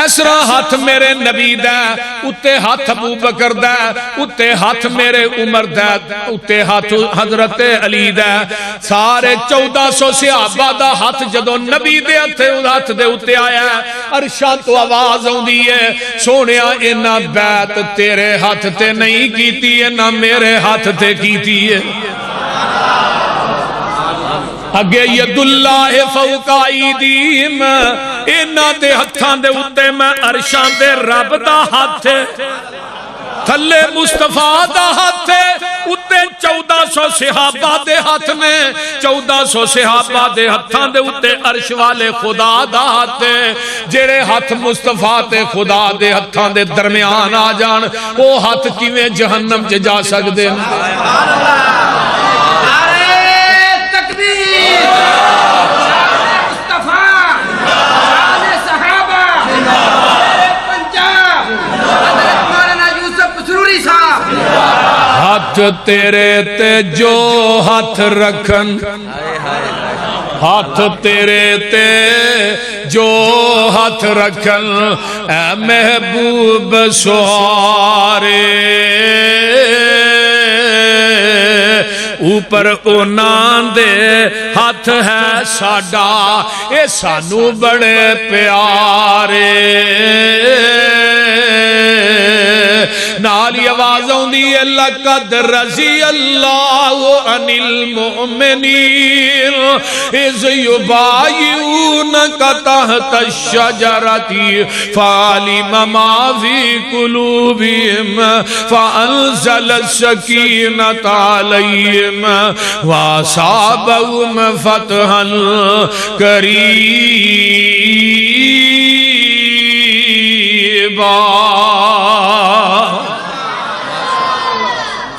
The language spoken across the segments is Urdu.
ایسرا ہاتھ میرے نبی دا اتے ہاتھ ابو بکر دا اتے ہاتھ میرے عمر دا اتے ہاتھ حضرت علی دا سارے 1400 صحابہ دا ہاتھ جدو نبی دے ہاتھ دے اتے آیا عرشاں تو آواز ہوندی ہے سونیا اینا بیعت تیرے ہاتھ تے نہیں کیتی ہے نہ میرے ہاتھ تے کیتی ہے اگے ید اللہ فوق ایدیہم اینا دے ہتھاں دے اتے میں عرشاں دے رب دا ہاتھ تھلے مصطفیٰ دا ہاتھ اتے 1400 صحابہ دے ہاتھ میں 1400 صحابہ دے ہتھاں دے اتے عرش والے خدا دا ہاتھ جڑے ہاتھ مصطفیٰ تے خدا دے ہتھاں دے درمیان آ جان وہ ہاتھ کیویں جہنم چ جا سکدے ہاتھ تیرے تے جو ہاتھ رکھن ہاتھ تیرے تے جو ہاتھ رکھن اے محبوب سوارے اوپر انہاں دے ہاتھ ہے ساڈا اے سانو بڑے پیارے نالی آواز ہوندی ہے لقد رضی اللہ عن المؤمنین اذ یبایعونک تحت الشجرۃ فعلم ما فی قلوبہم فانزل السکینۃ علیہم واصابہم فتحا قریبا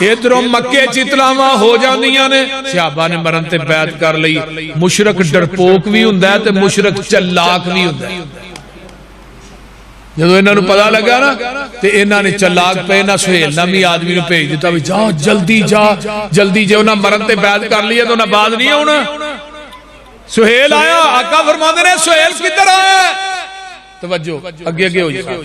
ادھروں مکے چتلاواں ہو جاندیاں نے صحابہ نے مرن تے بیعت کر لئی مشرک ڈرپوک بھی ہوندا ہے تے مشرک چلاک بھی ہوندا ہے جدو انہاں نوں پتہ لگا نا تے انہاں نے چلاک پہ نہ سہیل نامی آدمی نوں بھیج دیتا بھی جا جلدی جے انہاں مرن تے بیعت کر لئی تو نہ بعد نہیں ہونا سہیل آیا آقا فرماندے نے سہیل کدھر آیا توجہ اگے ہو جائے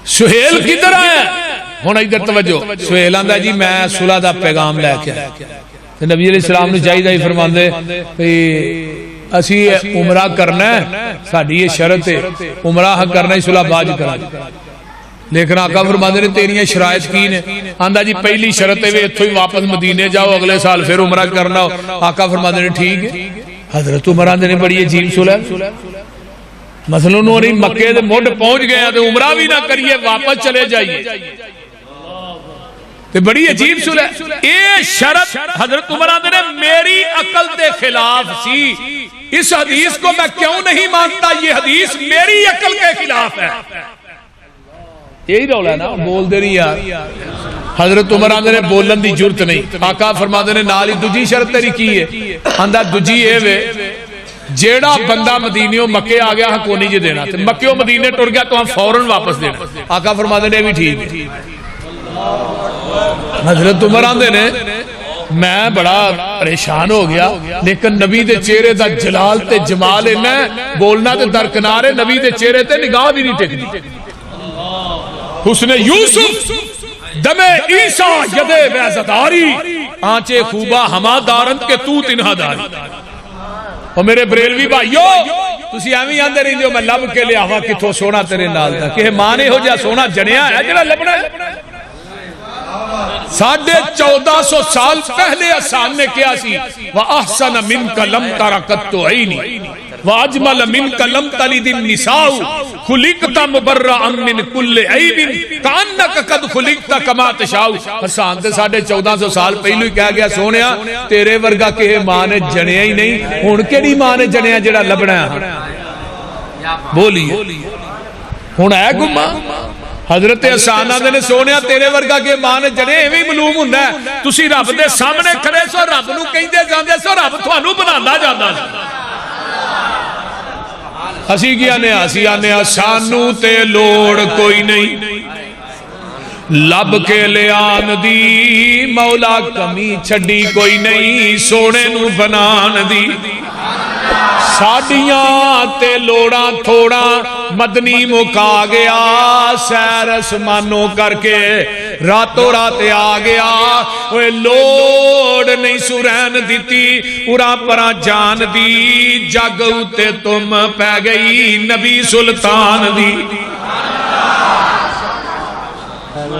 سہیل کدھر آیا ہن ادھر توجہ سہیل آندا جی میں صلح دا پیغام لے کے تے نبی علیہ السلام نے چاہیے فرماندے اسی عمرہ کرنا ہے ساڈی یہ شرط ہے عمرہ کرنا ہے صلح بعد کرنا لیکن آقا فرماندے نے تیریاں شرائط کی نے آندا جی پہلی شرط ہے ایتھوں ہی واپس مدینے جاؤ اگلے سال پھر عمرہ کرنا آقا فرماندے نے ٹھیک ہے حضرت عمر آندے نے بڑی عجیب صلح مثلا انہوں نے مکے دے مڈ پہنچ گیا تو عمرہ بھی نہ کریے واپس چلے جائیے تو بڑی عجیب صلح یہ شرط حضرت عمر آندے نے میری عقل دے خلاف سی اس حدیث کو میں کیوں نہیں مانتا یہ حدیث میری عقل کے خلاف ہے یہی رولا ہے نا بول دے نہیں یار حضرت عمر آندے نے بولن دی جرت نہیں آقا فرماندے نے نالی دجی شرط تیری کی ہے آندہ دجی اے وے جیڑا بندہ مدینیوں مکے آ گیا کو نہیں جی دینا مکیوں مدینے ٹر گیا تو ہم فوراً واپس دینا آقا فرماندے نے بھی ٹھیک ہے حضرت عمر آندے نے میں بڑا پریشان ہو گیا لیکن نبی دے چہرے دا جلال تے جمال ہے بولنا تے درکنار ہے نبی دے چہرے تے نگاہ بھی نہیں ٹکدی حسن یوسف دم عیسیٰ یدے بیزداری آنچے خوبہ ہما دارند کے تو تنہا داری اور میرے بریلوی بھائیو تسی ایویں آندے رہندے ہو میں لب کے لے آواں کتھوں سونا تیرے نال دا کہ ماں نے ہو جا سونا جنیا ہے جڑا لبنا ہے 1450 سال پہلے احسان نے کیا سی وَأَحْسَنَ مِنْكَ لَمْ تَرَ قَطُّ عَيْنِي وَأَجْمَلَ مِنْكَ لَمْ تَلِدِ النِّسَاءُ خُلِقْتَ مُبَرَّأً مِنْ كُلِّ عَيْبٍ كَأَنَّكَ قَدْ خُلِقْتَ كَمَا تَشَاءُ حسان تے 1450 سال پہلو ہی کہہ گیا سونیا تیرے ورگا کہ ماں نے جنیا ہی نہیں ہن کیڑی ماں نے جنیا جڑا لبنا ہے بولیے ہن ہے گما حضرت حسان آندے نے سونیا تیرے ورگا کہ ماں نے جنے ایویں معلوم ہوندا ہے تسی رب دے سامنے کھڑے سو رب نو کہندے جاندے سو رب تھانوں بنانا جاندا اسی کیا نے اسی آنے سانو تے لوڑ کوئی نہیں لب کے لیان دی مولا کمی چھڈی کوئی نہیں سونے نو بنان دی ساڈیاں تے لوڑاں تھوڑا مدنی مکا گیا سیر اسمانوں کر کے راتوں رات آ گیا وہ لوڑ نہیں سرین دیتی اُرا پرا جان دی جگ اُتے تم پہ گئی نبی سلطان دی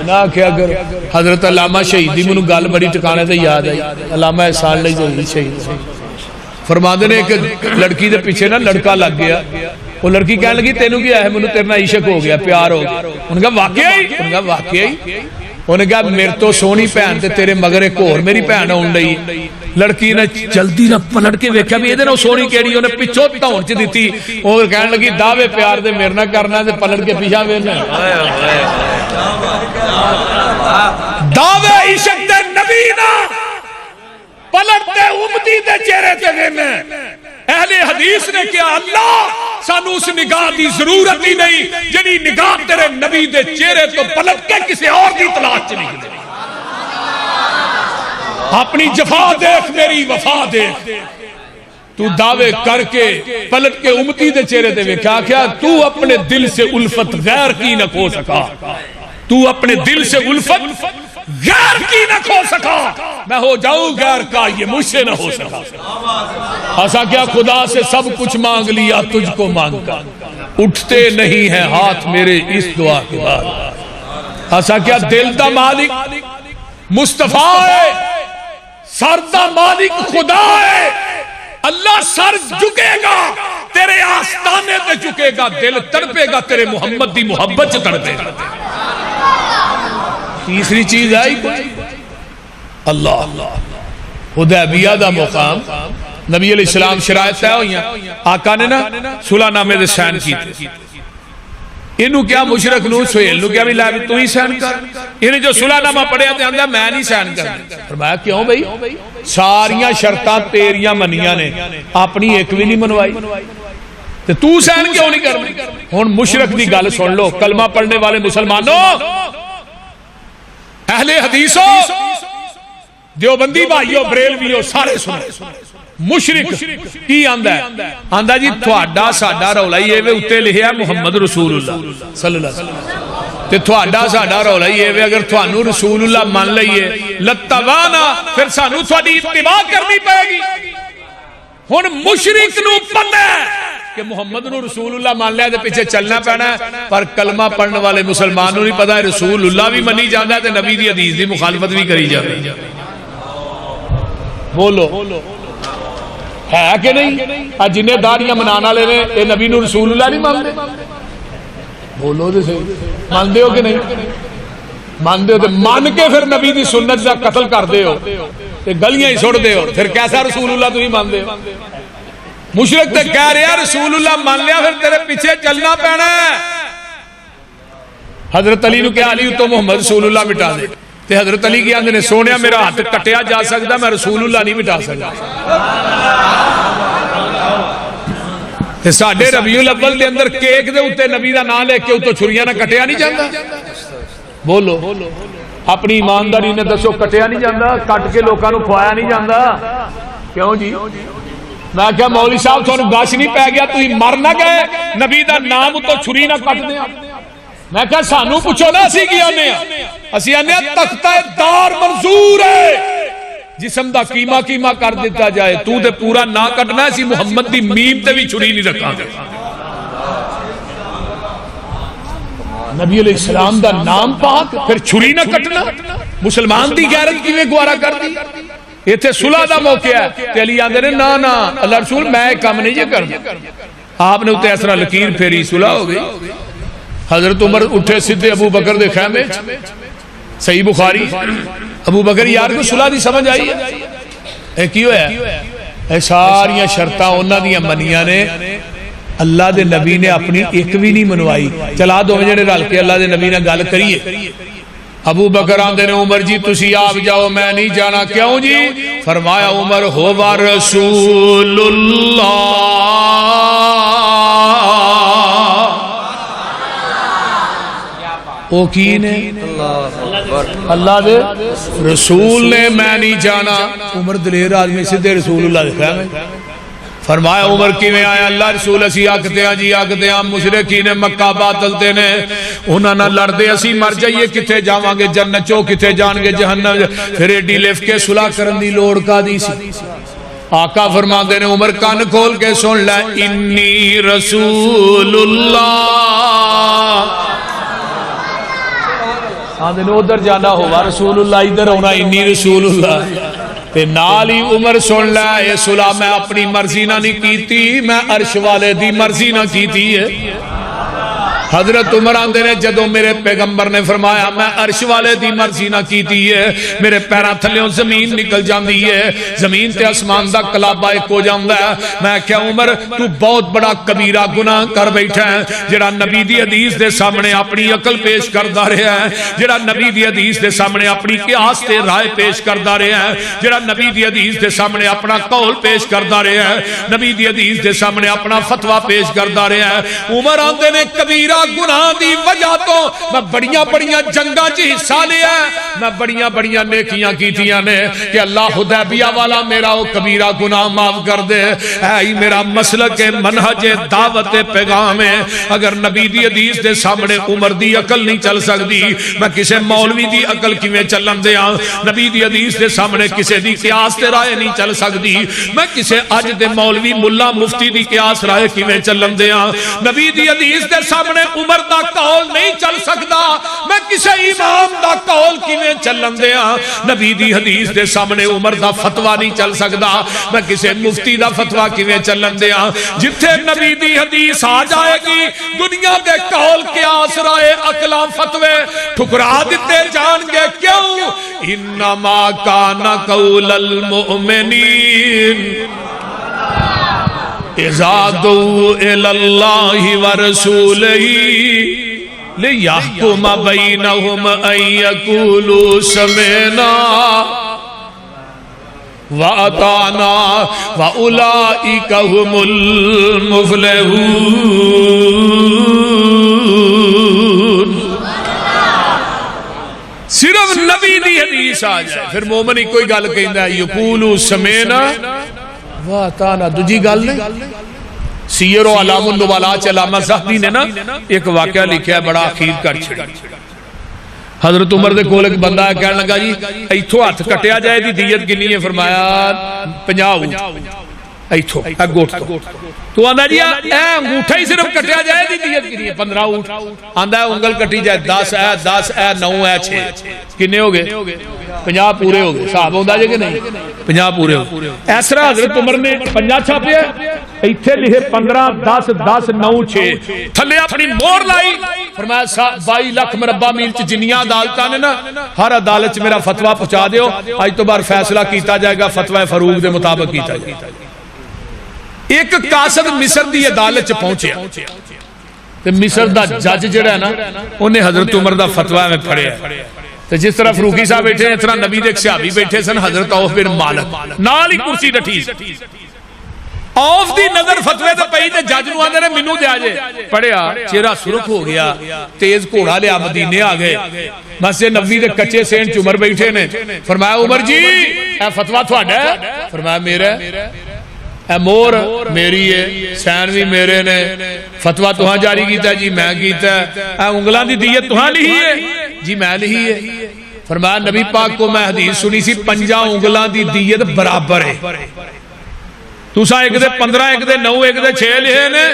نا کیا کر حضرت علامہ شہیدی منو گل بڑی ٹکانے تے یاد آئی علامہ احسان لئی شہید فرماندے نے ایک لڑکی دے پیچھے نا لڑکا لگ گیا وہ لڑکی کہنے لگی تینوں کیا ہے منو تیرنا عشق ہو گیا پیار ہو گیا انہوں نے کہا واقعی انہوں نے کہا میرے تو سونی پہن تے تیرے مگر ایک اور میری پہن ہون لئی لڑکی نے جلدی نہ پلٹ کے ویکھیا بھی ادھر سونی کیڑی انہیں پچھو تاؤن چ دیتی اور کہنے لگی دعوے پیار دے میرے نہ کرنا تے پلٹ کے پیچھا وینا دعوے عشق دے نبی نہ پلٹ دے امتی دے چہرے تے وینا اہل حدیث نے کیا اللہ سانو اس نگاہ دی ضرورت ہی نہیں جنہی نگاہ تیرے نبی دے چہرے تو پلٹ کے کسی اور دی تلاش چلی گئی اپنی جفا دیکھ میری وفا دیکھ تو دعوے کر کے پلٹ کے امتی دے چہرے تے کیا تو اپنے دل سے الفت غیر کی نہ کھو سکا تو اپنے دل سے الفت غیر کی نہ کھو سکا میں ہو جاؤں غیر کا یہ مجھ سے نہ ہو سکا ایسا کیا خدا سے سب کچھ مانگ لیا تجھ کو مانگ کر اٹھتے نہیں ہیں ہاتھ میرے اس دعا کے بعد ایسا کیا دل دا مالک مصطفیٰ ہے سر دا مالک خدا ہے اللہ سر جھکے گا تیرے آستانے پہ جھکے گا دل تڑپے گا تیرے محمد دی محبت سے تڑپے گا تیسری چیز آئی اللہ حدیبیہ دا مقام نبی علیہ السلام شرائط طے ہوئی ہیں آقا نے نا صلح نامے دے سائن کی تھے انہوں کیا مشرک نو سہیل نو کیا بھی لائے تو ہی سائن کر انہیں جو صلح نامہ پڑھیا تھے اندھا میں نہیں سائن کر فرمایا کیوں بھئی ساریاں شرطاں تیریاں منیاں نے اپنی ایک بھی نہیں منوائی تو سائن کیوں نہیں کر ہون مشرک دی گل سن لو کلمہ پڑھنے والے مسلمانوں اہل حدیثوں دیوبندی بھائیوں بریلویوں سارے سنے مشرک کی آندہ ہے آندہ جی تھوڑا ساڑھا رولائی ہے اتے لکھیا محمد رسول اللہ صلی اللہ علیہ وسلم تے تھوڑا ساڑھا رولائی ہے اگر تھوانو رسول اللہ مان لئیے لتوانا پھر سانو تھوڑی اتباع کرنی پائے گی ہن مشرک نو پتہ ہے کہ محمد نو رسول اللہ مان لیا دے پیچھے چلنا پینا ہے پر کلمہ پڑھنے والے مسلمانوں نہیں پتا ہے رسول اللہ بھی منی جانا ہے تے نبی دی حدیث دی مخالفت بھی کری جاتی ہے بولو ہے کہ نہیں جنہیں داڑیاں منانا لے رہے اے نبی نو رسول اللہ نہیں مان دے بولو دے صحیح مان دے ہو کہ نہیں مان دے ہو مان کے پھر نبی دی سنت دا قتل کر دے ہو تے گلیاں ہی سڑ دے ہو پھر کیسا رسول اللہ تو نہیں مان دے ہو مشرک تے کہہ رہے ہیں رسول اللہ مان لیا پھر تیرے پیچھے چلنا پینا ہے حضرت علی نو کہا علی تو محمد رسول اللہ مٹا دے تے حضرت علی کی آندے نے سونیا میرا ہاتھ کٹیا جا سکتا میں رسول اللہ نہیں مٹا سکتا تے ساڑھے ربیع الاول دے اندر کیک دے اتے نبی دا نام لے کے اتو چھریاں نہ کٹیا نہیں جاندہ بولو اپنی ایمانداری نے دسو کٹیا نہیں جاندہ کٹ کے لوکاں نو کھوایا نہیں جاندہ کیوں جی میں کیا مولوی صاحب تو گاش نہیں پہ گیا تو ہی مر نہ گئے نبی دا نام تو چھری نہ کٹ دیا میں کیا سانو پوچھو نا اسی کی آنے اسی آنے تختہ دار منظور ہے جسم دا قیمہ قیمہ کر دیتا جائے تو دے پورا نہ کٹنا ہے اسی محمد دی میم تے بھی چھری نہیں رکھا گیا نبی علیہ السلام دا نام پاک پھر چھری نہ کٹنا مسلمان دی غیرت کی میں گوارا کر دی یہ تھے صلح دا موقع ہے تے علی آندے نے نا نا اللہ رسول میں کام نہیں جے کرنا آپ نے اتے اسرا لکیر پھیری صلح ہو گئی حضرت عمر اٹھے سدھے ابو بکر دے خیمے صحیح بخاری ابو بکر یار کو صلح دی سمجھ آئی ہے اے کیوں ہے اے ساریاں شرطاں انہاں دیاں منیاں نے اللہ دے نبی نے اپنی ایک بھی نہیں منوائی چلا دو جنے رل کے اللہ دے نبی نے گل کریے ابو بکر آندے نے عمر جی تسی آپ جاؤ میں نہیں جانا کیوں جی فرمایا عمر ہوا رسول اللہ او کی نے اللہ دے رسول نے میں نہیں جانا. عمر دلیر آدمی سیدھے رسول اللہ دکھا میں فرمایا عمر کی میں آیا اللہ رسول اسی آکتے ہیں جی آکتے ہیں مشرقین مکہ باطلتے نے انہاں نہ لڑ دے اسی مر جائیے کتے جاواں گے جنت چو کتے جان گے جہنم. پھر ایڈی لف کے صلح کرن دی لوڑ کا دی سی. آقا فرما دے نے عمر کان کھول کے سن لے انی رسول اللہ آدھے نے ادھر جانا ہوا رسول اللہ ادھر ہونا انی رسول اللہ. تے نال ہی عمر سن لے یہ صلح میں اپنی مرضی نہ نہیں کیتی میں عرش والے دی مرضی نہ کیتی ہے. حضرت عمر آندے نے جدوں میرے پیغمبر نے فرمایا میں عرش والے دی مرضی نہ کیتی ہے میرے پیراں تھلیوں زمین نکل جاندی ہے زمین تے آسمان دا کلابہ ایک ہو جاندا ہے. میں کہیا عمر تو بہت بڑا کبیرہ گناہ کر بیٹھا ہے جڑا نبی دی حدیث دے سامنے اپنی عقل پیش کردا رہیا ہے جڑا نبی دی حدیث دے سامنے اپنی قیاس تے رائے پیش کردا رہیا ہے جڑا نبی دی حدیث دے سامنے اپنا قول پیش کردا رہیا ہے نبی دی حدیث دے سامنے اپنا فتوی پیش کردا رہیا ہے. عمر آندے نے کبیرہ گناہ دی وجہ تو میں بڑیاں بڑیاں جنگاں جی حصہ لیا میں بڑیاں بڑیاں نیکیاں کیتیاں نے کہ اللہ حدیبیہ والا میرا وہ کبیرہ گناہ معاف کر دے. اے میرا مسلک منہج دعوت پیغام ہے اگر نبی دی حدیث دے سامنے عمر دی عقل نہیں چل سکتی میں کسے مولوی دی عقل کیویں چلن دیاں. نبی دی حدیث دے سامنے کسے دی قیاس تے رائے نہیں چل سکتی میں کسے اج دے مولوی ملا مفتی دی قیاس رائے کیویں چلن دیاں. نبی دی حدیث دے سامنے عمر دا قول نہیں چل سکتا میں کسے امام دا قول کیویں چلن دیاں. نبی دی حدیث دے سامنے عمر دا فتوی نہیں چل سکتا میں کسے مفتی دا فتوی کیویں چلن دیاں. جتھے نبی دی حدیث آ جائے گی دنیا دے قول قیاس رائے عقلاں فتوی ٹھکرا دیتے جان گے. کیوں انما کان قول المؤمنین اذا دعوا الی اللہ ورسولہ لیحکم بینہم ان یقولوا سمعنا وَأَطَعْنَا وَأُولَئِكَ هُمُ الْمُفْلِحُونَ. صرف نبی دی حدیث آ جائے پھر مومن ہی کوئی گل کہندا ہے یقولوا سمعنا وَأَطَعْنَا دوجی گل نہیں. سیر و علام النبلاء علامہ صاحبی نے نا ایک واقعہ لکھا ہے بڑا اخیر کر چھڑی. حضرت عمر دے کول ایک بندہ ہے کہنے لگا جی ایتھوں ہاتھ کٹیا جائے دی دیت کنی ہے فرمایا 50 ایتھوں اے گوٹ تو آندا جی اے انگوٹھا ہی صرف کٹیا جائے دی دیت کنی ہے 15 اونٹ. آندا ہے انگل کٹی جائے 10 اے 9 اے 6 کنے ہو گئے 50 پورے ہو گئے. صاحب ہوندا جے کہ نہیں 50 پورے ہو گئے. اس طرح حضرت عمر نے 50 چھاپیا ایتھے لکھے 15 10 10 9 6 تھلے اپنی مور لائی فرمایا 22 لاکھ مربع میل چ جنیاں عدالتاں نے نا ہر عدالت چ میرا فتوی پہنچا دیو اج تو بعد فیصلہ کیتا جائے گا فتوی فاروق دے مطابق کیتا جائے گا. ایک قاصد مصر دی عدالت چ پہنچیا تے مصر دا جج جڑا ہے نا انہیں حضرت عمر دا فتوی میں پڑھیا تے جس طرح فروخی صاحب بیٹھے ہیں اس طرح نبی دے صحابی بیٹھے سن حضرت عوف بن مالک نال ہی کرسی ڈٹھی. عوف دی نظر فتوی تے پئی تے جج نوں آندے نے مینوں دے آجے پڑھیا چہرہ سرخ ہو گیا تیز گھوڑا لیا مدینے آ گئے مسجد نبوی دے کچے سینٹ عمر بیٹھے نے فرمایا عمر جی اے فتوی تہاڈا ہے فرمایا میرا اے مور میری ہے سین بھی میرے نے فتوی تہاں جاری کیتا جی میں کیتا اے انگلاں دی دیت تہاں لکھی ہے جی میں لکھی ہے. فرمایا نبی پاک کو میں حدیث سنی سی 50 انگلاں دی دیت برابر ہے تسا ایک دے 15 ایک دے 9 ایک دے 6 لکھے نے.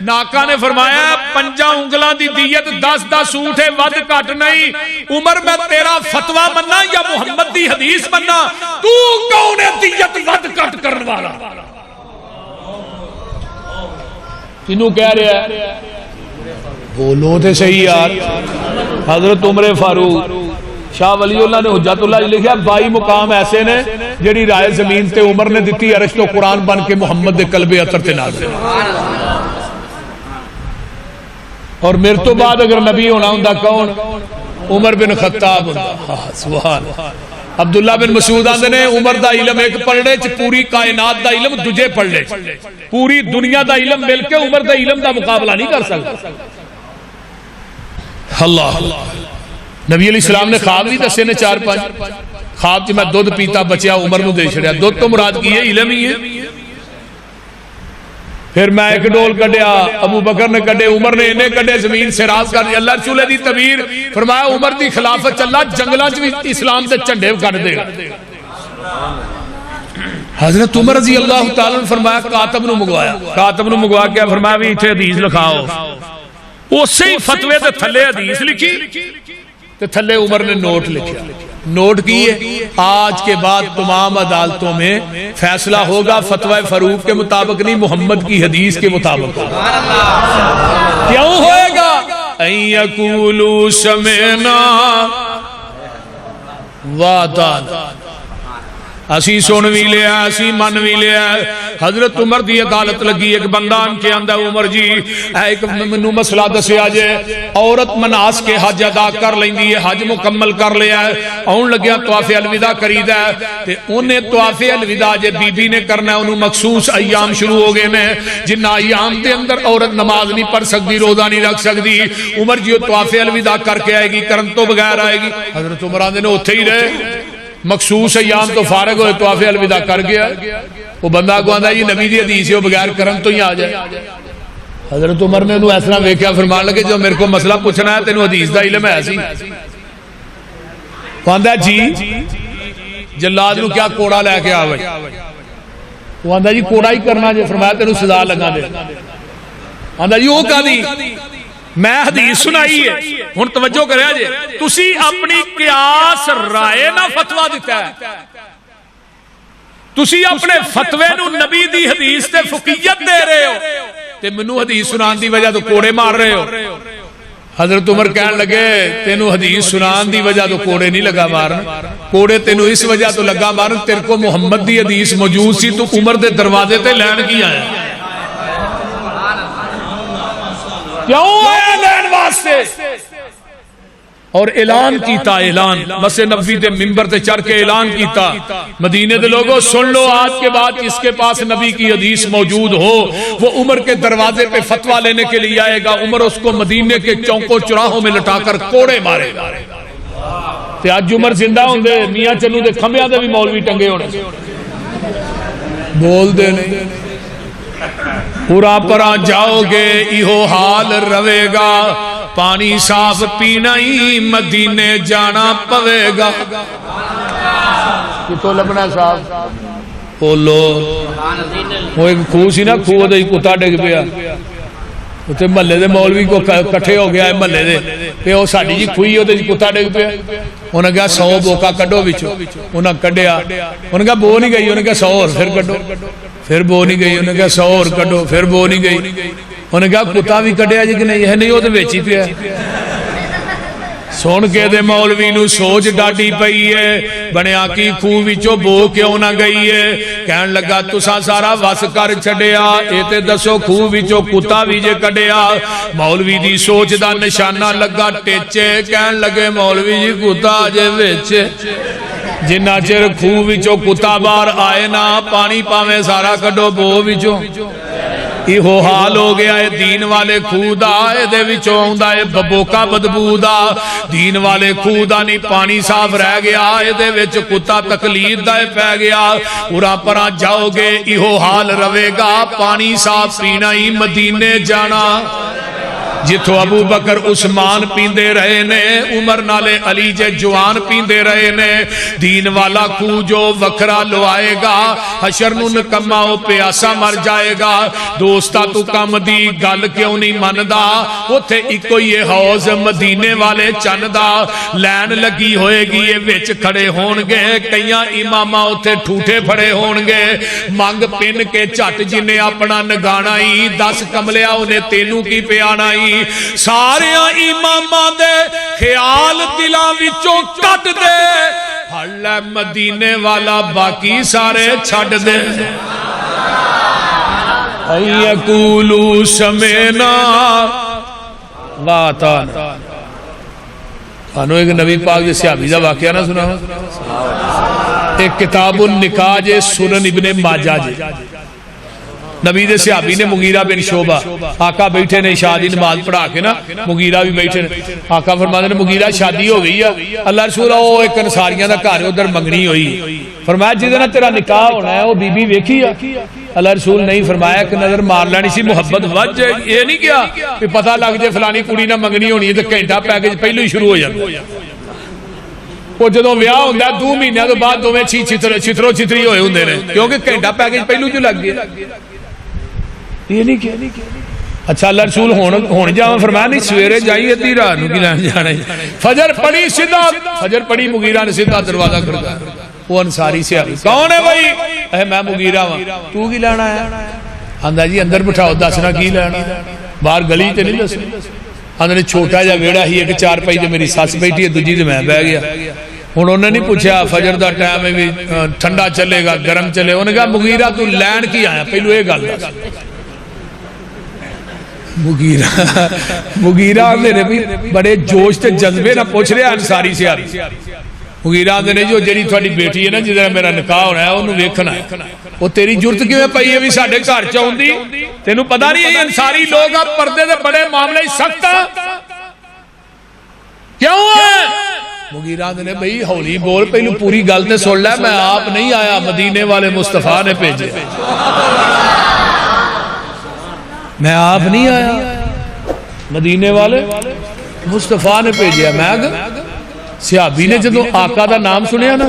ناکا نے فرمایا 5 انگلاں دی دیت 10 اونٹ ہے ود کٹ نہیں. عمر میں تیرا فتوی مننا یا محمد دی حدیث مننا تو کون ہے دیت ود کٹ کرن والا کنوں کہہ رہا ہے بولو تے صحیح یار. حضرت عمر فاروق شاہ ولی اللہ نے حجت اللہ لکھا 22 مقام ایسے نے جڑی رائے زمین تے عمر نے دتی عرش تو قرآن بن کے محمد دے قلب اطہر تے نازل. اور میرے تو بعد اگر نبی ہونا ہوندا کون عمر بن خطاب ہوندا. سبحان عبداللہ بن مسعود آندے نے عمر دا علم ایک پڑھنے چ پوری کائنات دا علم دجے پڑھنے پوری دنیا دا علم مل کے عمر دا علم دا مقابلہ نہیں کر سکتا. اللہ نبی علیہ السلام نے خواب بھی دسے نے 4-5 خواب چ میں دودھ پیتا بچیا عمر نو دے چھڑیا دودھ تو مراد کی ہے علم ہی ہے پھر میں ایک ڈول کڈیا ابو بکر نے کڈے عمر نے انہیں کڈے زمین سے راز کر اللہ رسول دی تعبیر فرمایا عمر دی خلافت اللہ جنگلاں چ بھی اسلام دے جھنڈے کڈ دے گا حضرت عمر رضی اللہ تعالیٰ نے فرمایا کاتب نو منگوا کیا فرمایا بھی ایتھے حدیث لکھاؤ اسی ہی فتوے تے تھلے حدیث لکھی تے تھلے عمر نے نوٹ لکھیا نوٹ کیے آج کے بعد تمام عدالتوں میں فیصلہ ہوگا فتوی فاروق کے مطابق نہیں محمد کی حدیث کے مطابق کیوں ہوئے گا ان یقولوا سمعنا وَأَطَعْنَا اسی سن بھی لیا اسی من بھی لیا حضرت عمر دی عدالت لگی ایک بندہ ان کے اندر عمر جی ایک منو مسئلہ دسیا جے عورت مناس کے حج ادا کر لیندی ہے حج مکمل کر لیا ہے اون لگیا طواف الوداع کریدا ہے تے انہیں طواف الوداع جے بی بی نے کرنا ہے انہوں مخصوص ایام شروع ہو گئے نے جنہ ایام دے اندر عورت نماز نہیں پڑھ سکتی روزہ نہیں رکھ سکتی عمر جی طواف الوداع کر کے آئے گی کرن تو بغیر آئے گی حضرت عمر آندے نے اوتھے ہی رہے مخصوص ایام تو فارغ ہوئے طواف الوداع کر گیا وہ بندہ کو آندا یہ نبی دی حدیث ہے وہ بغیر کرم تو ہی آ جائے حضرت عمر نے انہوں ایسا ویکھیا فرمان لگے جو میرے کو مسئلہ پوچھنا ہے تینوں حدیث دا علم ہے سی وہ آندا جی جلاد نو کیا کوڑا لے کے آوے وہ آندا جی کوڑا ہی کرنا جے فرمایا تینوں سزا لگا دے آندا جی وہ کہا دی میں حدیث سنائی ہے ہن توجہ کریا جے تسی اپنی قیاس رائے نہ فتویٰ دیتا ہے تسی اپنے فتوے نو نبی دی حدیث تے فقیت دے رہے ہو تے منو حدیث سنان دی وجہ تو کوڑے مار رہے ہو حضرت عمر کہنے لگے تینو حدیث سنان دی وجہ تو کوڑے نہیں لگا مارن کوڑے تینو اس وجہ تو لگا مارن تیرے کو محمد دی حدیث موجود سی تو عمر دے دروازے تے لین کی آیا کیوں آیا لین واسطے اور اعلان کیتا اعلان مسجد نبوی دے منبر تے چڑھ کے اعلان کیتا مدینے دے لوگوں سن لو آج کے بعد جس کے پاس نبی کی حدیث موجود ہو وہ عمر کے دروازے پہ فتویٰ لینے کے لیے آئے گا عمر اس کو مدینے کے چوکوں چراہوں میں لٹا کر کوڑے مارے گا تے آج عمر زندہ ہوں دے میاں چنو دے کھمبیاں دے بھی مولوی ٹنگے ہونے بول دے نہیں پورا پرا جاؤ گے ایہو حال روے گا پانی صاف پینا ہی مدینے جانا پوے گا کتوں لبنا صاف بولو وہ ایک خوہ سی نا خوہ دے کتا ڈگ پیا اتنے محلے دے مولوی کو کٹھے ہو گیا ہے محلے دے پہ وہ ساڈی جی کھوئی وہ کتا ڈگ پیا انہیں کہا 100 بوکا کڈو بچو انہیں کڈیا انہیں کہا بو نہیں گئی انہیں کہا 100 اور پھر کڈو پھر بو نہیں گئی انہیں کہا 100 اور کڈو پھر بو نہیں گئی انہیں کہا کتا بھی کڈیا جی کہ نہیں ہے نہیں وہ تو بیچی پیا سن کے دے مولوی نو سوچ ڈاڈی پئی ہے بنیا کی خوہ وچوں بو کیوں نہ گئی ہے کہن لگا تسا سارا وس کر چھڈیا اے تے دسو خوہ وچوں کتا بھی جے کڈیا مولوی دی سوچ دا نشانہ لگا ٹیچے کہن لگے مولوی جی کتا جے وچ جنہ چر خوہ وچوں کتا باہر آئے نا پانی پاویں سارا کڈو بو وچوں ایہو حال ہو گیا ہے دین والے خوہ دا اے دے وچوں آوندا اے ببوکا بدبو دا دین والے خوہ دا نہیں پانی صاف رہ گیا اے دے وچ کتا تقلید دا پہ گیا پورا پرا جاؤ گے ایہو حال روے گا پانی صاف پینا ہی مدینے جانا جتھو ابو بکر عثمان پیندے رہے نے عمر نالے علی جے جوان پیندے رہے نے دین والا خوہ جو وکھرا لوائے گا حشر نو نکماؤ پیاسا مر جائے گا دوستا تو کم دی گل کیوں نہیں مندا اوتھے اکو یہ حوض مدینے والے چندا لین لگی ہوئے گی یہ وچ کھڑے ہون گے کئیاں اماماں اوتھے ٹھوٹے پھڑے ہون گے مانگ پن کے چٹ جنہیں اپنا نگانا ہی 10 کملیا انہیں تینوں کی پیانا ہی سارے اماماں دے خیال دلاں وچوں کٹ دے پھڑ لے مدینے والا باقی سارے چھڈ دے ان یقولوا سمعنا وَأَطَعْنَا انہوں ایک نبی پاک جے صحابی دا واقعہ نہ سنا ایک کتاب النکاح جے سنن ابن ماجہ جے نبی دے صحابی نے مغیرہ بن شعبہ، آقا بیٹھے نے عشاء دی نماز پڑھا کے نا، مغیرہ بھی بیٹھے نے، آقا فرماتے نے مغیرہ شادی ہو گئی ہے، اللہ رسول او ایک انصاریاں دا گھر ادھر منگنی ہوئی، فرمایا جس دن تیرا نکاح ہونا ہے وہ بی بی ویکھی ہے؟ اللہ رسول نہیں، فرمایا کہ نظر مار لینی سی، محبت وج جائے، یہ نہیں کیا کہ پتہ لگ جائے فلانی کڑی نہ منگنی ہونی ہے تو گھنٹہ پیکج پہلو ہی شروع ہو جاتا ہے۔ وہ جدوں ویاہ ہوندا ہے 2 مہینے تو بعد دوویں چھترو چھتری ہوئے ہوندے نے، کیونکہ گھنٹہ پیکج پہلو جو لگ گیا، یہ نہیں کیا۔ اچھا اللہ رسول ہون جاواں، فرمایا نہیں سویرے جائیے ادھی رات نوں کی لین جانا ہے، فجر پڑھی سیدھا، فجر پڑھی مغیرہ نے سیدھا دروازہ کھڑکایا، وہ انصاری سے آئی، کون ہے بھائی؟ اے میں مغیرہ ہاں، تو کی لینا ہے؟ آندا جی اندر بٹھاؤ، دسنا کی لینا، باہر گلی تے نہیں دسنا۔ آندا نے چھوٹا جا ویڑا ہی ایک چارپائی تے میری سس بیٹھی ہے، دوجی تے میں بیٹھ گیا۔ ہن انہوں نے نہیں پوچھا فجر دا ٹائم ہے بھی ٹھنڈا چلے گا گرم چلے، انہوں نے کہا مغیرہ تو لین کی آیا، پہلو یہ گل دس۔ مغیرہ آندے نے بھی بڑے جوش تے جذبے نہ پوچھ رہے انصاری سے آری، مغیرہ آندے نے جو جڑی تھوڑی بیٹی ہے نا جدھر میرا نکاح ہونا ہے انہوں ویکھنا ہے، وہ تیری جرت کیوں پئی ہے بھی ساڈے گھر چاہندی؟ تینوں پتہ نہیں ہے انصاری لوگ اب پردے دے بڑے معاملے سخت کیوں ہے؟ مغیرہ آندے نے بھئی ہولی بول، پہلو پوری گل تے سن لے، میں آپ نہیں آیا، مدینے والے مصطفیٰ نے بھیجے، میں آپ نہیں آیا، مدینے والے مصطفیٰ نے بھیجا۔ میں صحابی نے جدوں آقا دا نام سنیا نا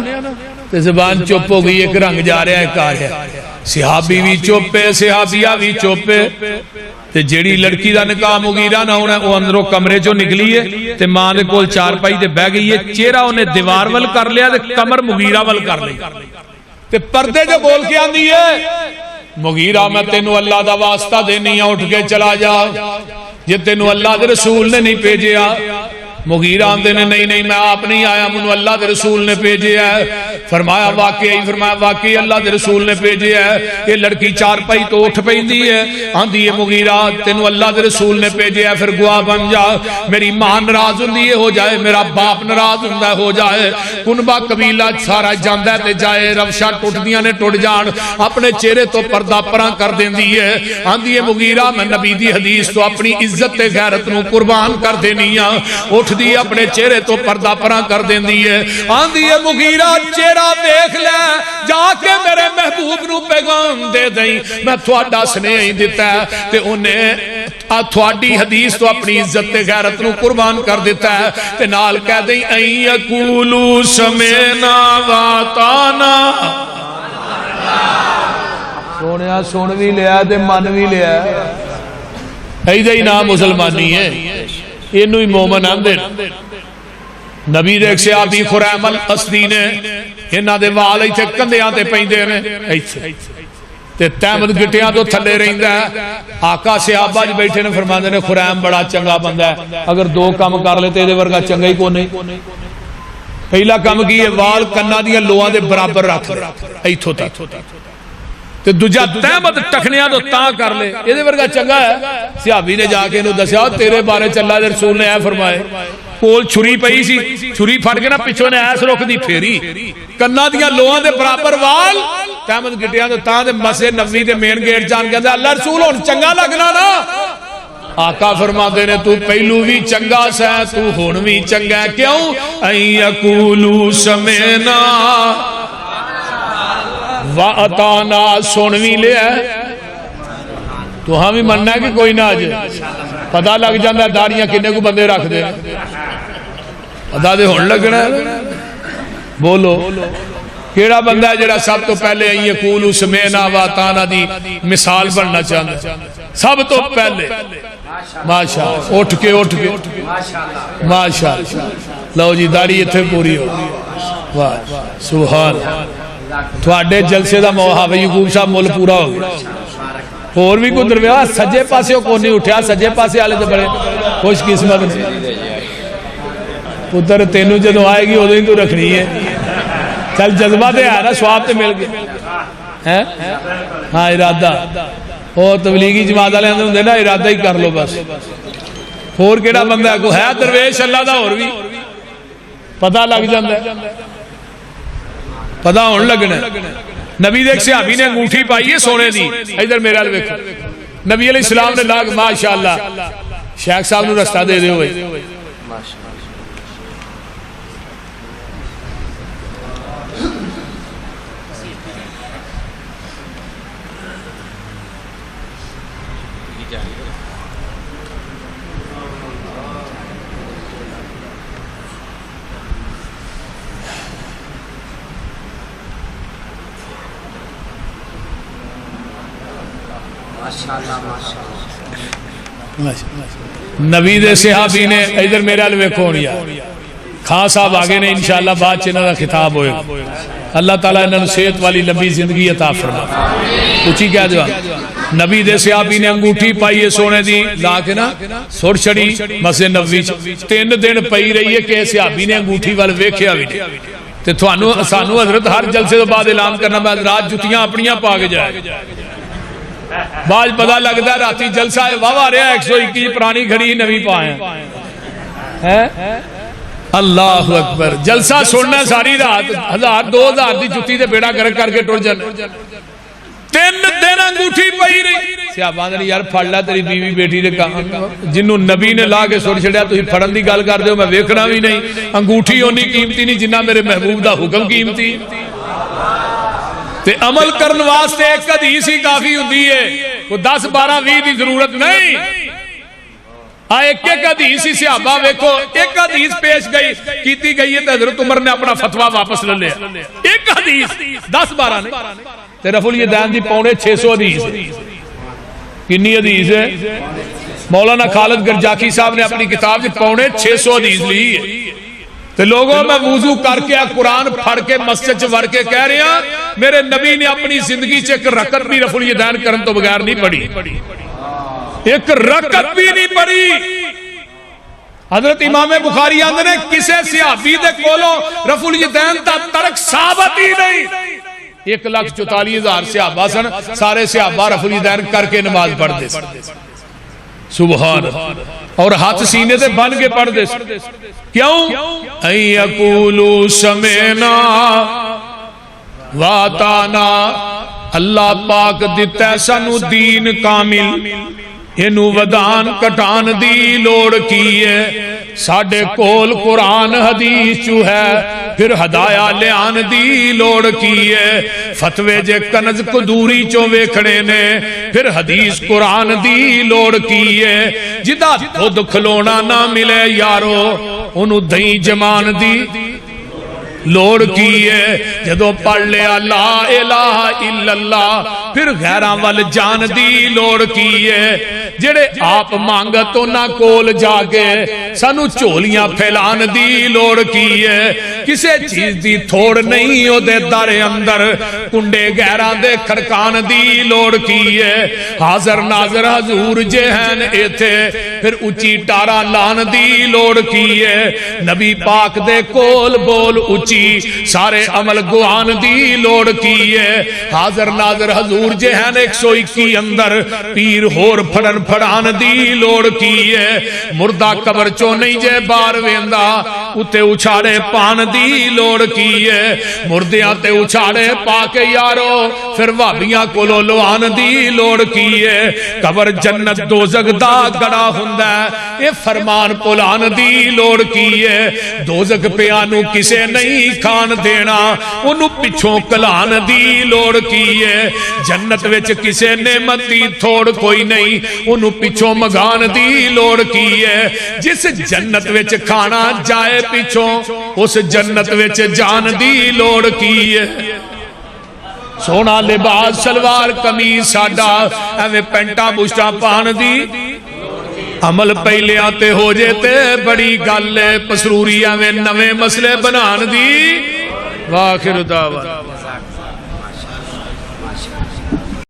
تے زبان چپ ہو گئی، ایک رنگ جا رہا ہے، ایک آ رہا ہے، صحابی بھی چپے، صحابیہ بھی چپے، تے جیڑی لڑکی دا نکاح مغیرہ نہ ہونا وہ اندروں کمرے چوں نکلی ہے تے ماں دے کول چارپائی تے بہ گئی ہے، چہرہ انہیں دیوار ول کر لیا تے کمر مغیرہ ول کر لی، تے پردے جو بول کے آندی ہے مغیرہ میں تینوں اللہ دا واسطہ دینی ہے، اٹھ کے چلا جا، جے تینوں اللہ دے رسول نے نہیں بھیجیا۔ مغیرہ آندے نے نہیں میں آپ نہیں آیا، منو اللہ دے رسول نے بھیجے ہے۔ فرمایا واقعی اللہ دے رسول نے بھیجے ہے۔ یہ لڑکی چارپائی تو اٹھ پیندی ہے، آندی ہے مغیرہ تینوں اللہ دے رسول نے بھیجے ہے، پھر گواہ بن جا، میری ماں ناراض ہوندی ہے ہو جائے، میرا باپ ناراض ہوندا ہے ہو جائے، کنبا قبیلہ سارا جاندا تے جائے، روشاں ٹوٹدیاں نے ٹوٹ جان، اپنے چہرے تو پردہ پراں کر دیندی ہے۔ آندی ہے مغیرہ میں نبی دی حدیث تو اپنی عزت تے غیرت نو قربان کر دینی ہاں، اٹھ دی اپنے چہرے تو پردہ پراں کر دیندی ہے۔ آندی ہے مغیرہ چہرہ دیکھ لے، جا کے میرے محبوب نو پیغام دے دیں، میں تھوڑا سنیہ دیتا ہے تے انہیں تھوڑی حدیث تو اپنی عزت تے غیرت نو قربان کر دیتا ہے تے نال کہہ دیں این یقولو سمینا واتانا، سونیا سن بھی لیا تے من بھی لیا، ایدہ ہی نام مسلمانی ہے، اینو ہی مومن آندے۔ نبی دیکھ سے آبی خرام الاسدی نے انہاں دے وال ایتھے کندیاں تے پیندے نے، تے تحمد گٹیاں تو تھلے رہندا ہے۔ آقا صحابہ جو بیٹھے نے فرماندے نے خرام بڑا چنگا بندہ ہے، اگر 2 کام کر لیتے دے ورگا چنگا ہی کو نہیں۔ پہلا کام کی ہے وال کناں دیاں لوہاں دے برابر رکھ ایتھوں تک، تے دوجا تحمد ٹکھنیاں تو تاں کر لے، یہ دے ورگا چنگا ہے۔ صحابی نے جا کے انہوں دسیا تیرے بارے اللہ دے رسول نے اے فرمائے، کول چھری پئی سی، چھری پھڑ کے نا پچھوں نے ایس رکھ دی پھیری، کناں دیاں لوہاں دے برابر وال، تحمد گٹیاں تو تاں دے مسجد نبوی دے مین گیٹ جان کے اللہ رسول ہن چنگا لگنا نا۔ آقا فرماندے نے تو پہلو بھی چنگا سا تو ہن بھی چنگا ہے، کیوں؟ این یقولو سمینا وَأَتَانَا سن بھی لیا تو ہاں بھی مننا ہے کہ کوئی نہ آجے، پتہ لگ جاندہ داڑیاں کنے کو بندے رکھ دے، پتہ دے ہون لگنا ہے۔ بولو کیڑا بندہ ہے جڑا سب تو پہلے این یقولو سمینا وَأَتَانَا دی مثال بننا چاہتا، سب تو پہلے ماشاءاللہ اٹھ کے ماشاءاللہ لو جی داڑی اتھے پوری ہو، واہ سبحان تھوڑے جلسے دا موحب یعقوب صاحب مل پورا ہو گیا۔ اور بھی کوئی درویہ سجے پاسے کو نہیں اٹھیا، سجے پاسے آلے تو بڑے خوش قسمت نے، پتر تینوں جدو آئے گی ادھر ہی تو رکھنی ہے، چل جذبہ دے آیا نا سواب تے مل گئے، ہاں ارادہ اور تبلیغی جماعت والے اندر ہوندے نا ارادہ ہی کر لو بس۔ اور کیڑا بندہ ہے کو ہے درویش اللہ دا، اور بھی پتہ لگ جاندہ ہے، پتہ ہون لگنا ہے۔ نبی دیکھ صحابی نے انگوٹھی پائی ہے سونے دی، ادھر میرے ال ویکھو، نبی علیہ السلام نے لاگ ماشاءاللہ شیخ صاحب نو رستہ دے دے ہوئے نبی دے صحابی نے ادھر میرے ال ویکھو یار خان صاحب آگے نے انشاءاللہ بعد چ انہاں دا خطاب ہوئے اللہ تعالیٰ انہاں نوں صحت والی لمبی زندگی عطا فرمائے اونچی کہہ دیو نبی دے صحابی نے انگوٹھی پائی ہے سونے دی لا کے نا سر چڑی مسجد نبوی 3 دن پئی رہی ہے کہ صحابی نے انگوٹھی وال ویکھیا وی نہیں تے تھانوں سانوں حضرت ہر جلسے تو بعد اعلان کرنا میں رات جتیاں اپنیاں پا کے جائے باج پتا لگتا ہے راتی جلسہ واہ رہا 121 پرانی گھڑی نوی پائیں اللہ اکبر جلسہ سننا ساری رات 1000 2000 دی جتی دے بیڑا کر کے ٹر جانا 3 دن انگوٹھی پئی رہی صحابہ نے یار پھڑ لا تیری بیوی بیٹی دے جنوں نبی نے لا کے سن چھڑیا تسی پھڑن دی گل کر دیو میں ویکھنا بھی نہیں انگوٹھی اونی قیمتی نہیں جنہ میرے محبوب دا حکم قیمتی تے عمل کرن واسطے ایک حدیث ہی کافی ہوندی ہے کوئی 10 12 20 دی ضرورت نہیں ایک حدیث ہی صحابہ ویکھو ایک حدیث پیش گئی کیتی گئی ہے تے حضرت عمر نے اپنا فتویٰ واپس لے لیا ایک حدیث 10 12 نہیں تے رفع الیدین دی 650 حدیث کنی حدیث ہے مولانا خالد گرجاکی صاحب نے اپنی کتاب 650 حدیث لی ہے تو لوگوں میں وضو کر کے قرآن پڑھ کے مسجد چ وڑ کے کہہ رہے ہیں میرے نبی نے اپنی زندگی چ ایک رکعت بھی رفع الیدین کرن تو بغیر نہیں پڑھی ایک رکعت بھی نہیں پڑھی حضرت امام بخاری آندے نے کسے صحابی دے کولوں رفع الیدین دا ترک ثابت ہی نہیں 1,44,000 صحابہ سن سارے صحابہ رفع الیدین کر کے نماز پڑھ دے سبحان اور ہاتھ سینے سے بن کے پڑھ دے کیوں اَن یقولوا سمعنا وَأَطَعْنَا اللہ پاک دیتا ہے سانو دین کامل اینو ودان کٹان دی لوڑ کی ہے ساڑھے کول قرآن حدیث چو ہے پھر ہدایہ لیان دی لوڑ کی ہے فتوے جے کنز قدوری چو ویکھڑے نے پھر حدیث قرآن دی لوڑ کی ہے جدا خود کھلونا نہ ملے یارو انہوں دہیں جمان دی لوڑ کی ہے جدو پڑھ لیا لا الہ الا اللہ پھر غیران وال جان دی لوڑ کی ہے جڑے آپ مانگا تو نہ کول جاگے سانو چولیاں پھیلان دی لوڑ کی ہے کسے چیز دی تھوڑ نہیں ہو دے در اندر کنڈے غیران دے کھڑکان دی لوڑ کی ہے حاضر ناظر حضور جہن ایتھے پھر اچھی ٹارا لان دی لوڑ کی ہے نبی پاک دے کول بول اچھی سارے عمل گوان دی لوڑ کی ہے حاضر ناظر حضور جہن 121 اندر پیر ہور پھڑن پھڑان دی لوڑ کی ہے مردہ قبر چو نہیں جے بار ویندا اتے اچھاڑے پان دی لوڑ کی ہے مردیاں تے اچھاڑے پاکے یارو پھر وابیاں کو لوان دی لوڑ کی ہے قبر جنت دوزخ دا گڑا ہوندا ہے اے فرمان پلان دی لوڑ کی ہے دوزخ پیانو کسے نہیں کھان دینا انہوں پچھوں کلان دی لوڑ کی ہے جنت وچ کسے نعمت دی تھوڑ کوئی نہیں انہوں پچھوں مگان دی لوڑ کی ہے جس جنت وچ کھانا جائے پچھوں اس جنت وچ جان دی لوڑ کی ہے سونا لباس شلوار قمیض ساڈا ایویں پینٹا بشٹا پان دی عمل پہلے آتے ہو جاتے بڑی گل پسروری ایویں نویں مسئلے بنان دی واخر دعوانا